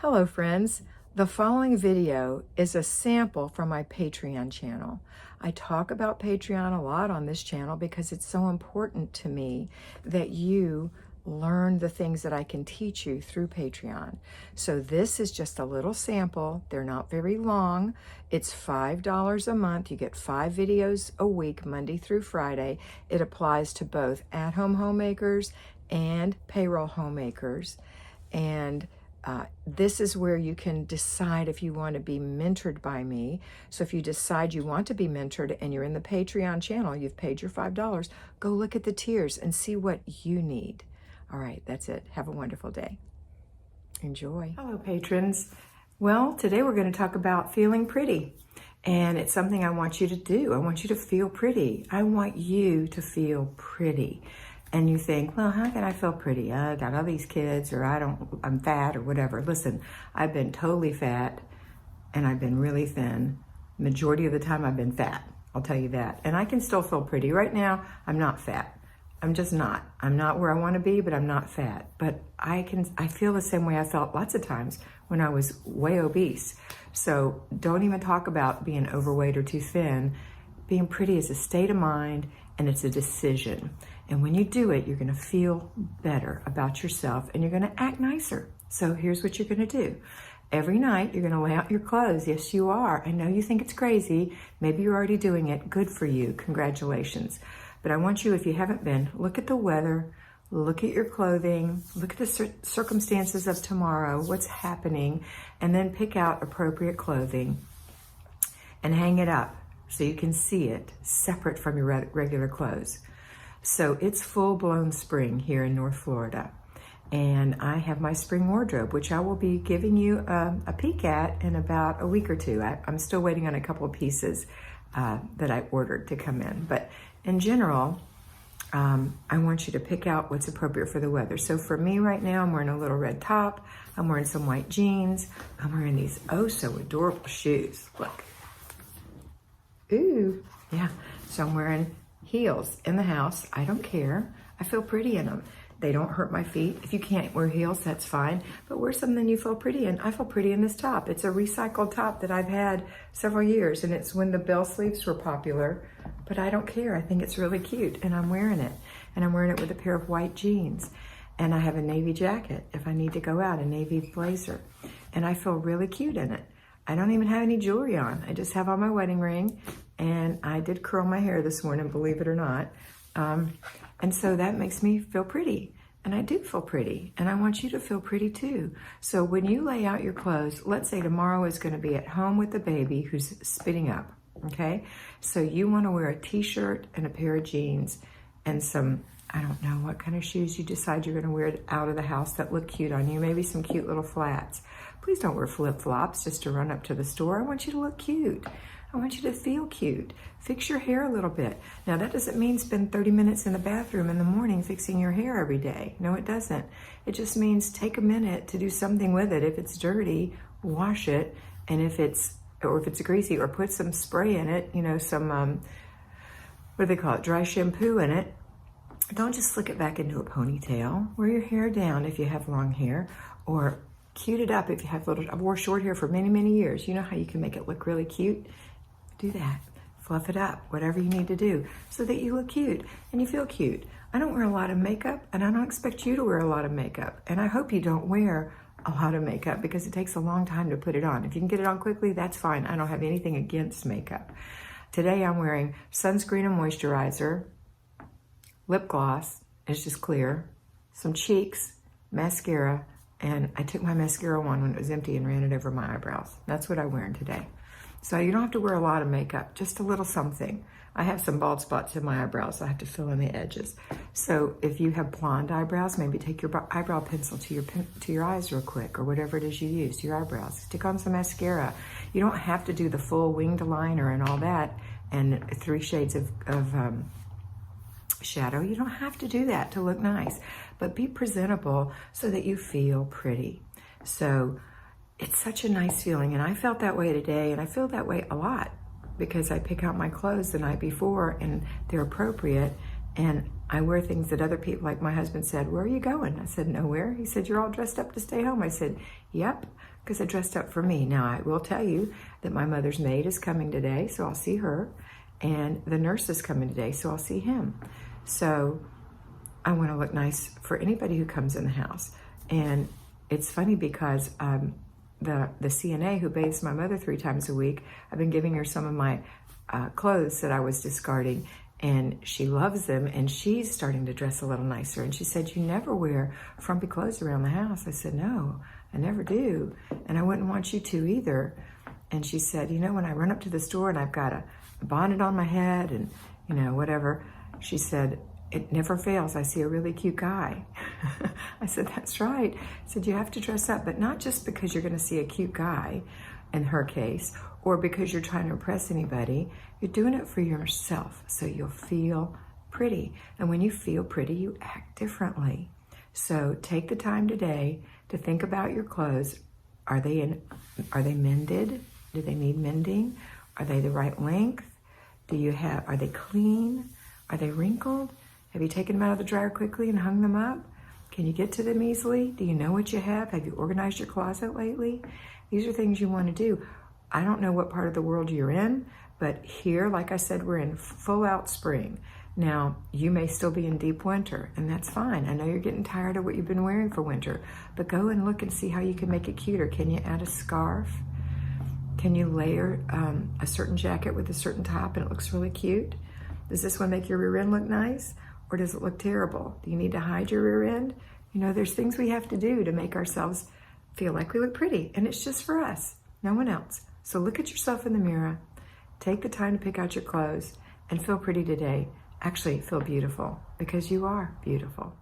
Hello friends, the following video is a sample from my Patreon channel. I talk about Patreon a lot on this channel because it's so important to me that you learn the things that I can teach you through Patreon. So this is just a little sample. They're not very long. It's $5 a month. You get 5 videos a week, Monday through Friday. It applies to both at-home homemakers and payroll homemakers. And this is where you can decide if you want to be mentored by me. So if you decide you want to be mentored and you're in the Patreon channel, you've paid your $5, go look at the tiers and see what you need. All right, that's it. Have a wonderful day. Enjoy. Hello, patrons. Well, today we're going to talk about feeling pretty. And it's something I want you to do. I want you to feel pretty. I want you to feel pretty. And you think, well, how can I feel pretty? I got all these kids, or I'm fat, or whatever. Listen, I've been totally fat, and I've been really thin. Majority of the time, I've been fat. I'll tell you that. And I can still feel pretty. Right now, I'm not fat. I'm just not. I'm not where I want to be, but I'm not fat. But I feel the same way I felt lots of times when I was way obese. So don't even talk about being overweight or too thin. Being pretty is a state of mind, and it's a decision. And when you do it, you're going to feel better about yourself and you're going to act nicer. So here's what you're going to do. Every night, you're going to lay out your clothes. Yes, you are. I know you think it's crazy. Maybe you're already doing it. Good for you. Congratulations. But I want you, if you haven't been, look at the weather, look at your clothing, look at the circumstances of tomorrow, what's happening, and then pick out appropriate clothing and hang it up so you can see it separate from your regular clothes. So it's full-blown spring here in North Florida. And I have my spring wardrobe, which I will be giving you a peek at in about a week or two. I'm still waiting on a couple of pieces that I ordered to come in. But in general, I want you to pick out what's appropriate for the weather. So for me right now, I'm wearing a little red top. I'm wearing some white jeans. I'm wearing these oh so adorable shoes. Look. Ooh, yeah. So I'm wearing heels in the house. I don't care. I feel pretty in them. They don't hurt my feet. If you can't wear heels, that's fine. But wear something you feel pretty in. I feel pretty in this top. It's a recycled top that I've had several years, and it's when the bell sleeves were popular. But I don't care. I think it's really cute, and I'm wearing it. And I'm wearing it with a pair of white jeans. And I have a navy jacket if I need to go out, a navy blazer. And I feel really cute in it. I don't even have any jewelry on. I just have on my wedding ring, and I did curl my hair this morning, believe it or not. And so that makes me feel pretty, and I do feel pretty, and I want you to feel pretty too. So when you lay out your clothes, let's say tomorrow is going to be at home with the baby who's spitting up, okay? So you want to wear a t-shirt and a pair of jeans and some, I don't know what kind of shoes you decide you're going to wear out of the house that look cute on you, maybe some cute little flats. Please don't wear flip-flops just to run up to the store. I want you to look cute. I want you to feel cute. Fix your hair a little bit. Now, that doesn't mean spend 30 minutes in the bathroom in the morning fixing your hair every day. No, it doesn't. It just means take a minute to do something with it. If it's dirty, wash it. And if it's greasy, or put some spray in it, you know, some, what do they call it, dry shampoo in it. Don't just slick it back into a ponytail. Wear your hair down if you have long hair, or cute it up if you have little. I wore short hair for many, many years. You know how you can make it look really cute? Do that. Fluff it up, whatever you need to do, so that you look cute and you feel cute. I don't wear a lot of makeup, and I don't expect you to wear a lot of makeup. And I hope you don't wear a lot of makeup because it takes a long time to put it on. If you can get it on quickly, that's fine. I don't have anything against makeup. Today I'm wearing sunscreen and moisturizer, lip gloss, it's just clear, some cheeks, mascara, and I took my mascara on when it was empty and ran it over my eyebrows. That's what I'm wearing today. So you don't have to wear a lot of makeup, just a little something. I have some bald spots in my eyebrows, so I have to fill in the edges. So if you have blonde eyebrows, maybe take your eyebrow pencil to your eyes real quick, or whatever it is you use, your eyebrows. Stick on some mascara. You don't have to do the full winged liner and all that, and 3 shades of shadow. You don't have to do that to look nice, but be presentable so that you feel pretty. So it's such a nice feeling, and I felt that way today, and I feel that way a lot because I pick out my clothes the night before and they're appropriate, And I wear things that other people, like my husband said, "Where are you going?" I said, "Nowhere." He said, "You're all dressed up to stay home." I said, "Yep," because I dressed up for me. Now, I will tell you that my mother's maid is coming today, so I'll see her. And the nurse is coming today, so I'll see him. So I want to look nice for anybody who comes in the house. And it's funny because the CNA who bathes my mother 3 times a week, I've been giving her some of my clothes that I was discarding, and she loves them, and she's starting to dress a little nicer. And she said, "You never wear frumpy clothes around the house." I said, "No, I never do, and I wouldn't want you to either." And she said, "You know, when I run up to the store and I've got a bonnet on my head and, you know, whatever," she said, "it never fails. I see a really cute guy." I said, "That's right." I said, "You have to dress up, but not just because you're going to see a cute guy, in her case, or because you're trying to impress anybody. You're doing it for yourself, so you'll feel pretty. And when you feel pretty, you act differently. So take the time today to think about your clothes. Are they mended? Do they need mending? Are they the right length? Are they clean? Are they wrinkled? Have you taken them out of the dryer quickly and hung them up? Can you get to them easily? Do you know what you have? Have you organized your closet lately? These are things you want to do. I don't know what part of the world you're in, but here, like I said, we're in full out spring. Now, you may still be in deep winter, and that's fine. I know you're getting tired of what you've been wearing for winter, but go and look and see how you can make it cuter. Can you add a scarf? Can you layer a certain jacket with a certain top and it looks really cute? Does this one make your rear end look nice, or does it look terrible? Do you need to hide your rear end? You know, there's things we have to do to make ourselves feel like we look pretty, and it's just for us, no one else. So look at yourself in the mirror, take the time to pick out your clothes, and feel pretty today. Actually, feel beautiful, because you are beautiful.